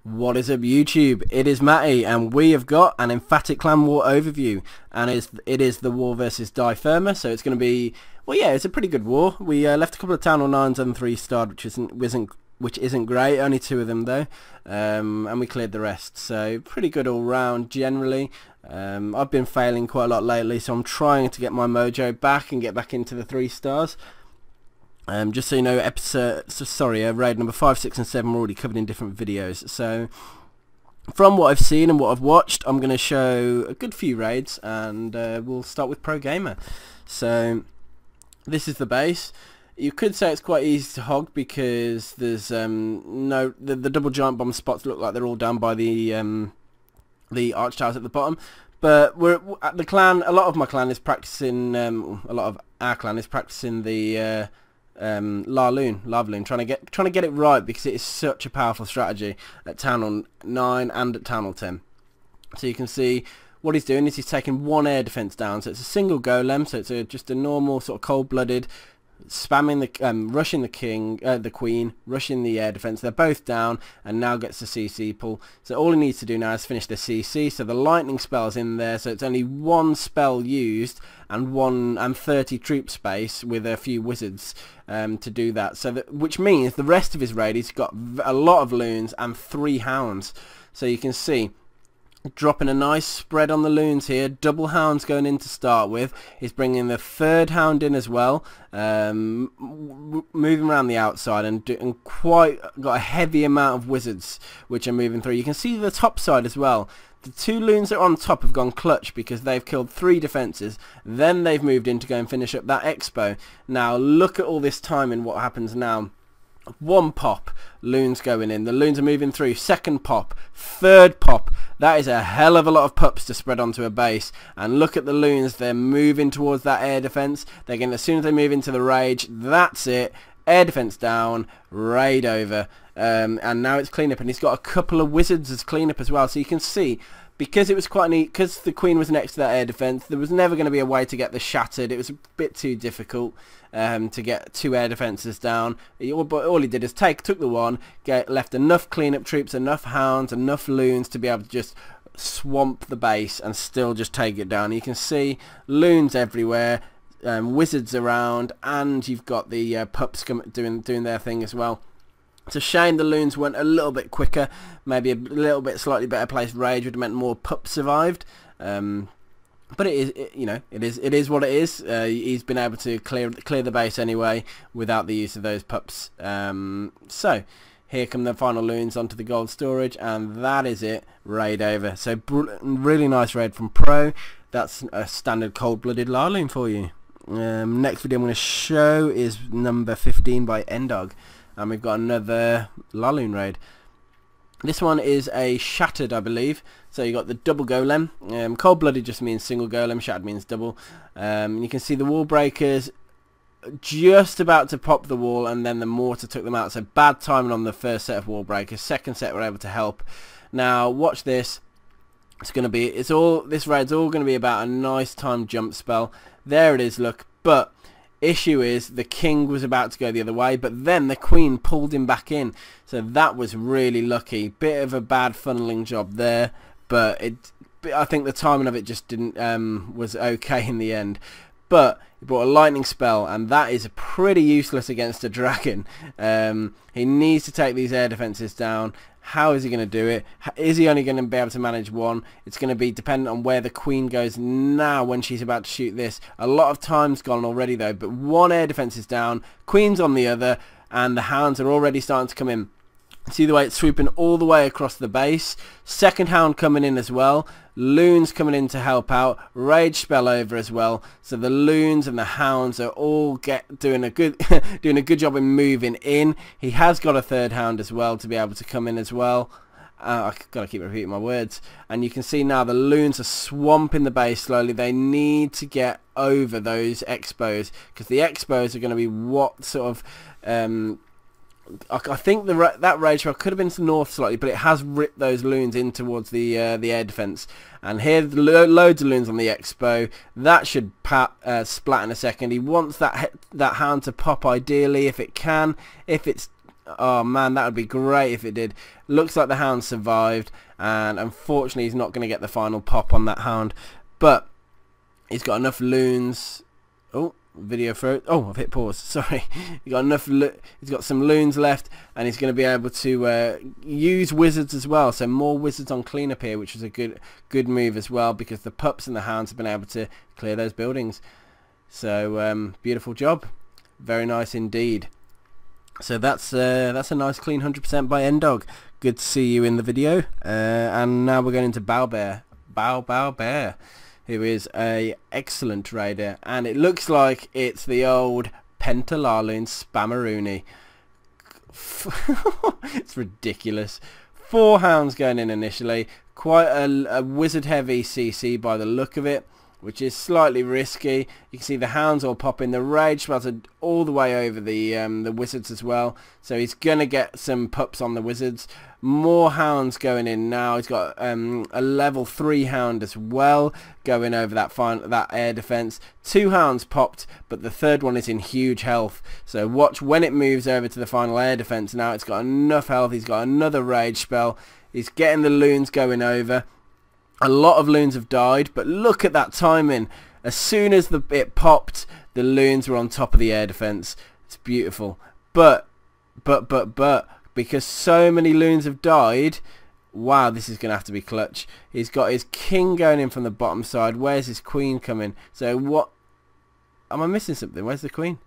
What is up YouTube? It is Matty and we have got an Emphatic Clan War overview, and it is the war versus Die Firma, so it's going to be, well yeah, it's a pretty good war. We left a couple of Town Hall 9s and 3-starred, which isn't great, only 2 of them though, and we cleared the rest, so pretty good all round generally. I've been failing quite a lot lately, so I'm trying to get my mojo back and get back into the 3-stars. Just so you know, raid number 5, 6 and 7 were already covered in different videos. So from what I've seen and what I've watched, I'm going to show a good few raids, and we'll start with Pro Gamer. So this is the base. You could say it's quite easy to hog because there's the double giant bomb spots look like they're all down by the arch towers at the bottom. But we're at the clan. A lot of my clan is practicing. A lot of our clan is practicing the Lavaloon, trying to get it right, because it is such a powerful strategy at Town Hall 9 and at Town Hall 10. So you can see what he's doing is he's taking one air defense down, so it's a single golem, so it's just a normal sort of cold-blooded spamming the rushing the queen, rushing the air defense. They're both down, and now gets the CC pull. So all he needs to do now is finish the CC. So the lightning spell's in there, so it's only one spell used and 30 troop space with a few wizards to do that. So which means the rest of his raid, he's got a lot of loons and 3 hounds. So you can see dropping a nice spread on the loons here. Double hounds going in to start with. He's bringing the 3rd hound in as well, moving around the outside, and quite got a heavy amount of wizards which are moving through. You can see the top side as well. The 2 loons that are on top have gone clutch because they've killed 3 defences. Then they've moved in to go and finish up that expo. Now look at all this time and what happens now. 1 pop, loons going in, the loons are moving through. 2nd pop, 3rd pop. That is a hell of a lot of pups to spread onto a base. And look at the loons, they're moving towards that air defense. They're getting, as soon as they move into the rage, that's it, air defense down, raid over. And now it's cleanup, and he's got a couple of wizards as cleanup as well. So you can see, because it was quite neat, because the queen was next to that air defense, there was never going to be a way to get this shattered. It was a bit too difficult to get 2 air defences down. But all he did is took the one, left enough cleanup troops, enough hounds, enough loons to be able to just swamp the base and still just take it down. You can see loons everywhere, wizards around, and you've got the pups doing their thing as well. It's a shame the loons went a little bit quicker. Maybe a little bit slightly better placed rage would have meant more pups survived. But it is what it is. He's been able to clear the base anyway without the use of those pups. So here come the final loons onto the gold storage, and that is it. Raid over. So really nice raid from Pro. That's a standard cold-blooded Lavaloon for you. Next video I'm going to show is number 15 by Endog. And we've got another Lavaloon raid. This one is a shattered, I believe. So you got the double golem. Cold-blooded just means single golem. Shattered means double. You can see the wall breakers just about to pop the wall, and then the mortar took them out. So bad timing on the first set of wall breakers. Second set were able to help. Now watch this. This raid's all going to be about a nice time jump spell. There it is. Look, but issue is the king was about to go the other way, but then the queen pulled him back in, so that was really lucky. Bit of a bad funneling job there, but I think the timing of it just didn't was okay in the end. But he brought a lightning spell, and that is pretty useless against a dragon. He needs to take these air defenses down. How is he going to do it? Is he only going to be able to manage one? It's going to be dependent on where the queen goes now when she's about to shoot this. A lot of time's gone already though, but 1 air defense is down, queen's on the other, and the hounds are already starting to come in. See the way it's swooping all the way across the base. 2nd hound coming in as well. Loons coming in to help out. Rage spell over as well. So the loons and the hounds are all doing a good job in moving in. He has got a 3rd hound as well to be able to come in as well. I've got to keep repeating my words. And you can see now the loons are swamping the base slowly. They need to get over those expos, because the expos are going to be what sort of I think that rage spell could have been to the north slightly, but it has ripped those loons in towards the air defense. And here, loads of loons on the expo. That should splat in a second. He wants that hound to pop ideally if it can. If it's Oh man, that would be great if it did. Looks like the hound survived, and unfortunately he's not going to get the final pop on that hound, but he's got enough loons. Oh, video froze. Oh, I've hit pause. Sorry. He's got some loons left, and he's going to be able to use wizards as well. So more wizards on cleanup here, which is a good move as well, because the pups and the hounds have been able to clear those buildings. So beautiful job. Very nice indeed. So that's a nice clean 100% by Ndog. Good to see you in the video. And now we're going into Bao Bear, who is a excellent raider, and it looks like it's the old Lavaloon Spammeroonie. It's ridiculous. 4 hounds going in initially. Quite a wizard heavy CC by the look of it, which is slightly risky. You can see the hounds all pop in. The rage spells are all the way over the wizards as well. So he's going to get some pups on the wizards. More hounds going in now. He's got a level 3 hound as well going over that air defense. 2 hounds popped, but the third one is in huge health. So watch when it moves over to the final air defense. Now it's got enough health. He's got another rage spell. He's getting the loons going over. A lot of loons have died, but look at that timing. As soon as it popped, the loons were on top of the air defense. It's beautiful. But because so many loons have died, wow, this is going to have to be clutch. He's got his king going in from the bottom side. Where's his queen coming? So what? Am I missing something? Where's the queen?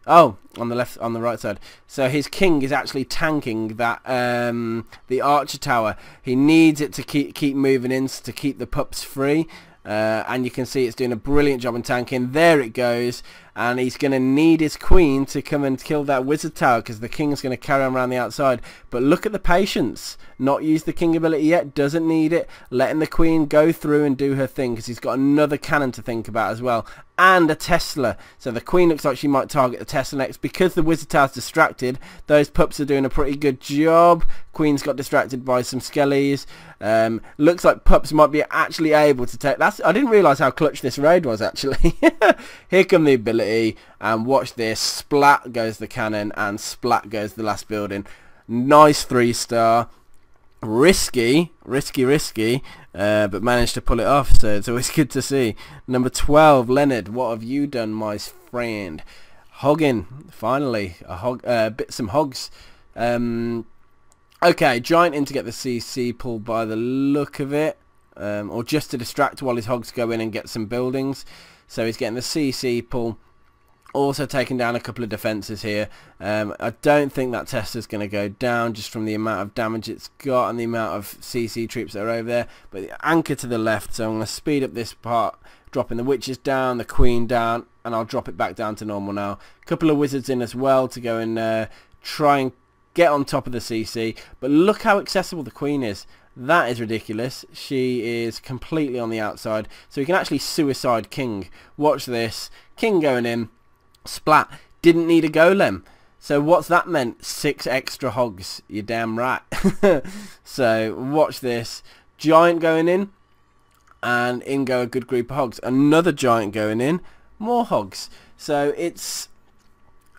Oh, on the right side. So his king is actually tanking that the archer tower. He needs it to keep moving in to keep the pups free. And you can see it's doing a brilliant job in tanking. There it goes, and he's going to need his queen to come and kill that wizard tower, because the king's going to carry on around the outside. But look at the patience. Not used the king ability yet, doesn't need it, letting the queen go through and do her thing, because he's got another cannon to think about as well, and a Tesla. So the queen looks like she might target the Tesla next. Because the wizard tower's distracted, those pups are doing a pretty good job. Queen's got distracted by some skellies. Looks like pups might be actually able to take... I didn't realise how clutch this raid was, actually. Here come the ability, and watch this. Splat goes the cannon, and splat goes the last building. Nice 3-star. Risky, but managed to pull it off, so it's always good to see. Number 12, Leonard, what have you done, my friend? Hogging, finally, some hogs. Okay, giant in to get the CC pulled by the look of it, or just to distract while his hogs go in and get some buildings. So he's getting the CC pull. Also taking down a couple of defences here. I don't think that Tesla's going to go down just from the amount of damage it's got and the amount of CC troops that are over there. But the anchor to the left, so I'm going to speed up this part, dropping the witches down, the queen down, and I'll drop it back down to normal now. A couple of wizards in as well to go and try and get on top of the CC. But look how accessible the queen is. That is ridiculous. She is completely on the outside, so you can actually suicide king. Watch this. King going in. Splat, didn't need a golem. So what's that meant? 6 extra hogs. You're damn right. So watch this. Giant going in, and in go a good group of hogs. Another giant going in, more hogs. So it's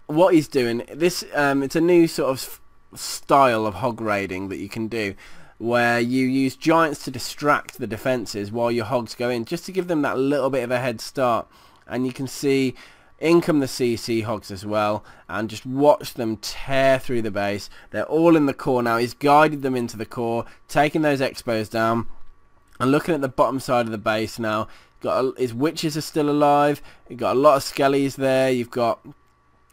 what he's doing. This it's a new sort of style of hog raiding that you can do, where you use giants to distract the defences while your hogs go in, just to give them that little bit of a head start. And you can see in come the CC hogs as well, and just watch them tear through the base. They're all in the core now. He's guided them into the core, taking those expos down, and looking at the bottom side of the base now. His witches are still alive. You've got a lot of skellies there. You've got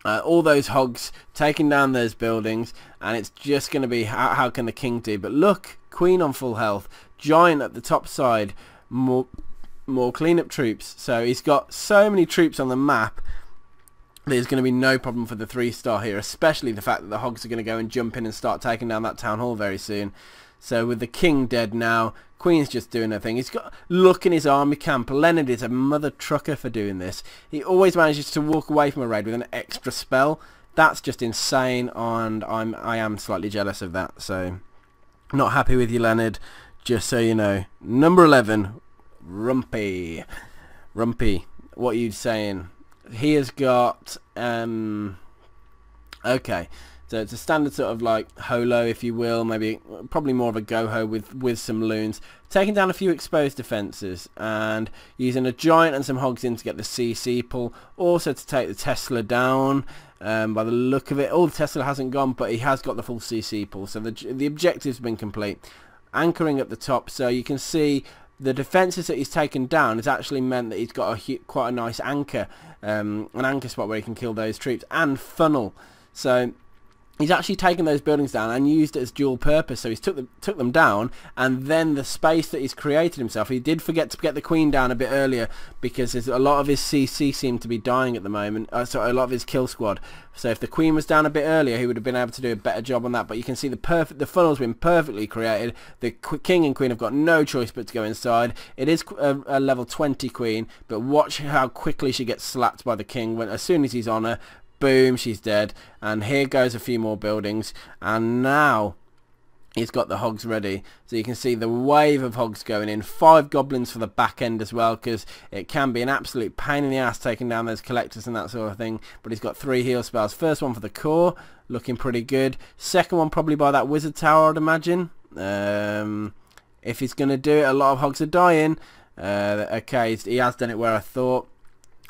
all those hogs taking down those buildings, and it's just going to be how can the king do. But look, queen on full health, giant at the top side, more cleanup troops. So he's got so many troops on the map. There's going to be no problem for the 3-star here, especially the fact that the hogs are going to go and jump in and start taking down that town hall very soon. So with the king dead now, queen's just doing her thing. He's got look in his army camp. Leonard is a mother trucker for doing this. He always manages to walk away from a raid with an extra spell. That's just insane, and I am slightly jealous of that. So not happy with you, Leonard, just so you know. Number 11, Rumpy, what are you saying? He has got okay, So it's a standard sort of like Holo, if you will, maybe probably more of a Goho with some loons. Taking down a few exposed defences and using a giant and some hogs in to get the CC pull. Also to take the Tesla down. By the look of it, the Tesla hasn't gone, but he has got the full CC pull. So the objective's been complete. Anchoring at the top, so you can see the defences that he's taken down has actually meant that he's got quite a nice anchor, an anchor spot where he can kill those troops, and funnel. So he's actually taken those buildings down and used it as dual purpose. So he's took them down, and then the space that he's created himself. He did forget to get the queen down a bit earlier because there's a lot of his CC seem to be dying at the moment. Sorry, a lot of his kill squad. So if the queen was down a bit earlier, he would have been able to do a better job on that. But you can see the funnel's been perfectly created. The king and queen have got no choice but to go inside. It is a level 20 queen, but watch how quickly she gets slapped by the king as soon as he's on her. Boom, she's dead. And here goes a few more buildings. And now he's got the hogs ready. So you can see the wave of hogs going in. 5 goblins for the back end as well, because it can be an absolute pain in the ass taking down those collectors and that sort of thing. But he's got 3 heal spells. First one for the core, looking pretty good. Second one probably by that wizard tower, I'd imagine. If he's going to do it, a lot of hogs are dying. Okay, he has done it where I thought.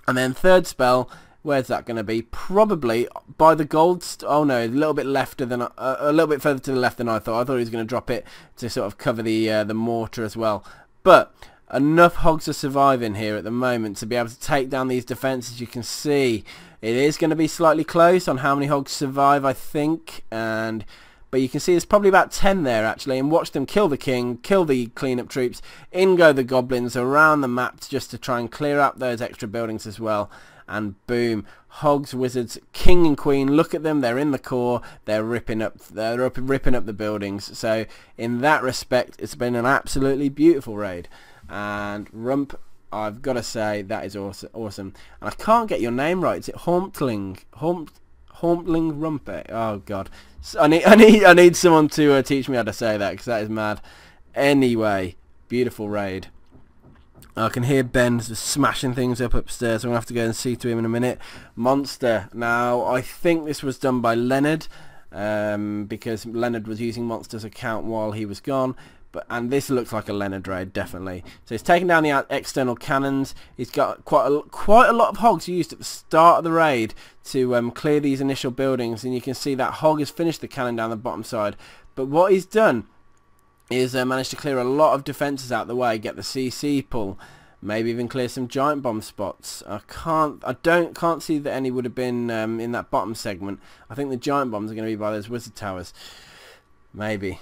And then third spell, where's that going to be? Probably by the gold. Oh no, a little bit lefter than a little bit further to the left than I thought. I thought he was going to drop it to sort of cover the mortar as well. But enough hogs are surviving here at the moment to be able to take down these defences. You can see it is going to be slightly close on how many hogs survive, I think. But you can see there's probably about 10 there actually, and watch them kill the king, kill the cleanup troops. In go the goblins around the map just to try and clear up those extra buildings as well. And boom, hogs, wizards, king and queen, look at them, they're in the core, they're ripping up the buildings. So in that respect, it's been an absolutely beautiful raid. And Rump, I've got to say, that is awesome. And I can't get your name right. Is it Hormpling? Hormpling Rumpe? Oh god, so I need someone to teach me how to say that, because that is mad. Anyway, beautiful raid. I can hear Ben smashing things up upstairs. I'm going to have to go and see to him in a minute. Monster. Now, I think this was done by Leonard, because Leonard was using Monster's account while he was gone. And this looks like a Leonard raid, definitely. So he's taken down the external cannons. He's got quite a lot of hogs used at the start of the raid to clear these initial buildings. And you can see that hog has finished the cannon down the bottom side. But what he's done is managed to clear a lot of defences out the way, get the CC pull, maybe even clear some giant bomb spots. I can't see that any would have been in that bottom segment. I think the giant bombs are going to be by those wizard towers, maybe.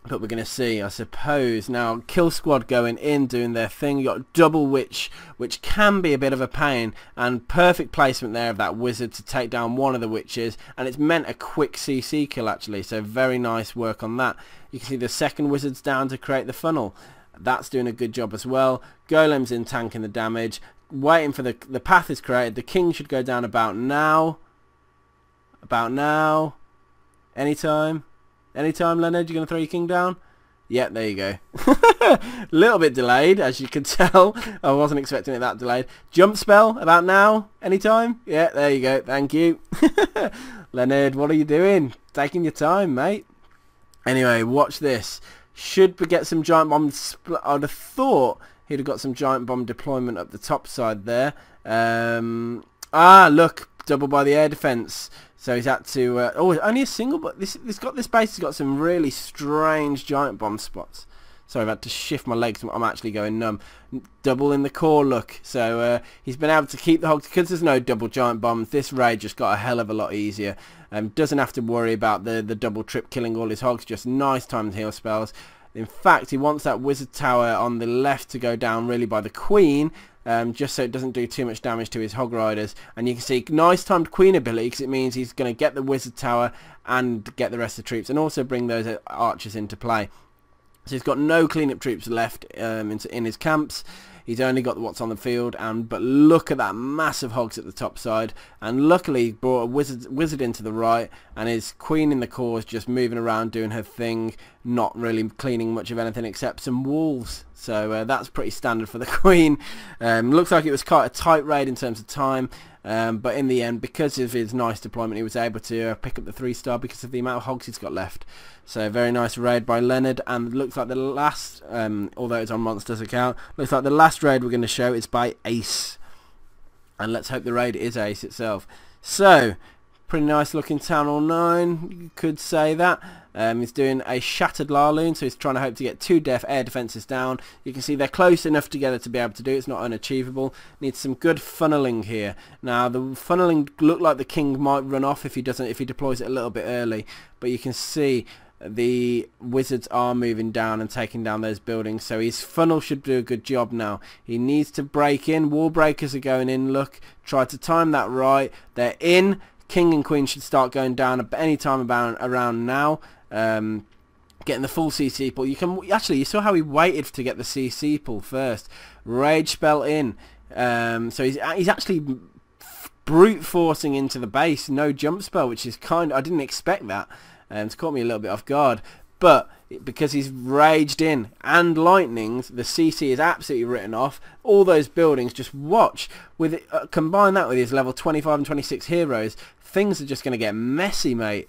But we're going to see, I suppose. Now, kill squad going in, doing their thing. You got double witch, which can be a bit of a pain, and perfect placement there of that wizard to take down one of the witches, and it's meant a quick CC kill actually, so very nice work on that. You can see the second wizard's down to create the funnel. That's doing a good job as well. Golem's in tanking the damage, waiting for the path is created. The king should go down about now. Anytime, Leonard, you're going to throw your king down? Yeah, there you go. A little bit delayed, as you can tell. I wasn't expecting it that delayed. Jump spell, about now? Anytime? Yeah, there you go. Thank you. Leonard, what are you doing? Taking your time, mate. Anyway, watch this. Should we get some giant bomb... I'd have thought he'd have got some giant bomb deployment up the top side there. Look, double by the air defense. So he's had to... only a single, but this base has got some really strange giant bomb spots. Sorry, I've had to shift my legs. I'm actually going numb. Double in the core, look. So he's been able to keep the hogs because there's no double giant bombs. This raid just got a hell of a lot easier. Doesn't have to worry about the double trip killing all his hogs. Just nice timed heal spells. In fact, he wants that wizard tower on the left to go down really by the queen. Just so it doesn't do too much damage to his hog riders. And you can see nice timed queen ability, because it means he's going to get the wizard tower and get the rest of the troops, and also bring those archers into play. So he's got no cleanup troops left in his camps. He's only got what's on the field, but look at that massive hogs at the top side. And luckily he brought a wizard into the right, and his queen in the core is just moving around doing her thing, not really cleaning much of anything except some walls. So that's pretty standard for the queen. Looks like it was quite a tight raid in terms of time. but in the end, because of his nice deployment, he was able to pick up the 3-star because of the amount of hogs he's got left. So very nice raid by Leonard, and it looks like the last, although it's on Monster's account, looks like the last raid we're going to show is by Ace. And let's hope the raid is Ace itself. So, pretty nice looking Town Hall 9, you could say that. He's doing a shattered Lavaloon, so he's trying to hope to get 2 air defences down. You can see they're close enough together to be able to do it. It's not unachievable. Needs some good funneling here. Now the funneling looked like the king might run off if he deploys it a little bit early, but you can see the wizards are moving down and taking down those buildings, so his funnel should do a good job now. He needs to break in. Wall breakers are going in. Look, try to time that right. They're in. King and queen should start going down at any time around now. Getting the full CC pull. You saw how he waited to get the CC pull first. Rage spell in. So he's actually brute forcing into the base. No jump spell, which is I didn't expect that. It's caught me a little bit off guard, but because he's raged in and lightnings, the CC is absolutely written off. All those buildings, just watch with it, combine that with his level 25 and 26 heroes, things are just going to get messy, mate.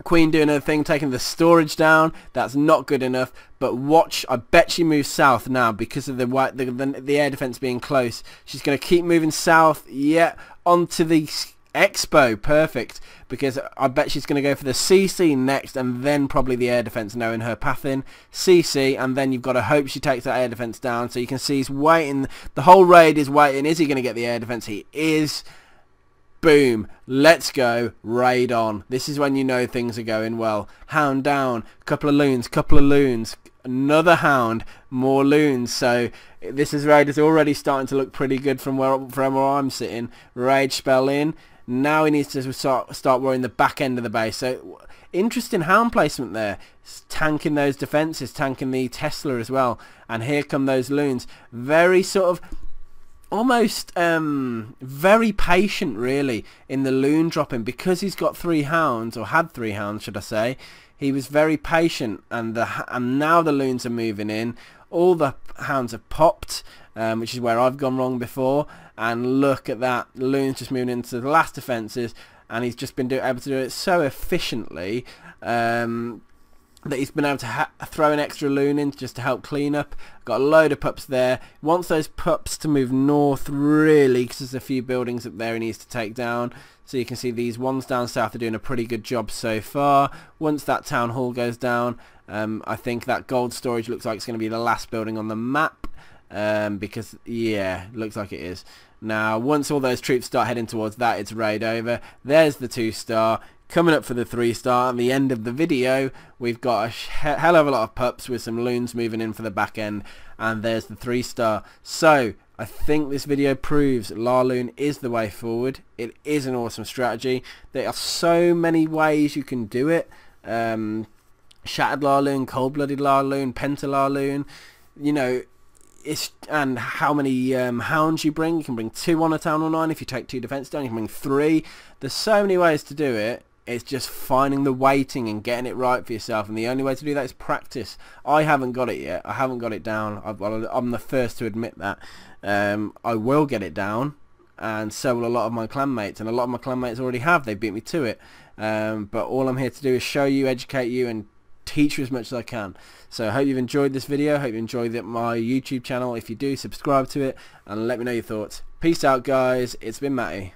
Queen doing her thing, taking the storage down. That's not good enough, but watch, I bet she moves south now because of the air defense being close. She's going to keep moving south, yeah, onto the Expo, perfect, because I bet she's going to go for the CC next and then probably the air defense, knowing her path in. CC, and then you've got to hope she takes that air defense down. So you can see he's waiting, the whole raid is waiting. Is he going to get the air defense? He is. Boom, let's go, raid on. This is when you know things are going well. Hound down, couple of loons, another hound, more loons. So raid is already starting to look pretty good from where I'm sitting. Rage spell in. Now he needs to start worrying the back end of the base. So interesting hound placement there. Tanking those defences, tanking the Tesla as well. And here come those loons. Very sort of almost very patient really in the loon dropping, because he's got 3 hounds, or had 3 hounds should I say. He was very patient, and now the loons are moving in. All the hounds have popped, which is where I've gone wrong before. And look at that, the loon's just moving into the last defences, and he's just been able to do it so efficiently that he's been able to throw an extra loon in just to help clean up. Got a load of pups there. Wants those pups to move north really, because there's a few buildings up there he needs to take down. So you can see these ones down south are doing a pretty good job so far. Once that town hall goes down, I think that gold storage looks like it's going to be the last building on the map. Because yeah, looks like it is. Now once all those troops start heading towards that, it's raid over. There's the 2-star. Coming up for the 3-star. At the end of the video, we've got a hell of a lot of pups with some loons moving in for the back end, and there's the 3-star. So I think this video proves Lavaloon is the way forward. It is an awesome strategy. There are so many ways you can do it. Shattered Lavaloon, cold-blooded Lavaloon, penta Lavaloon, you know. And how many hounds you bring. You can bring 2 on a Town Hall 9 if you take 2 defense down. You can bring 3. There's so many ways to do it. It's just finding the weighting and getting it right for yourself, and the only way to do that is practice. I haven't got it yet. I haven't got it down. I'm the first to admit that. I will get it down, and so will a lot of my clanmates, and a lot of my clanmates already have. They beat me to it. But all I'm here to do is show you, educate you, and teach you as much as I can. So I hope you've enjoyed this video. I hope you enjoyed my YouTube channel. If you do, subscribe to it and let me know your thoughts. Peace out, guys. It's been Matty.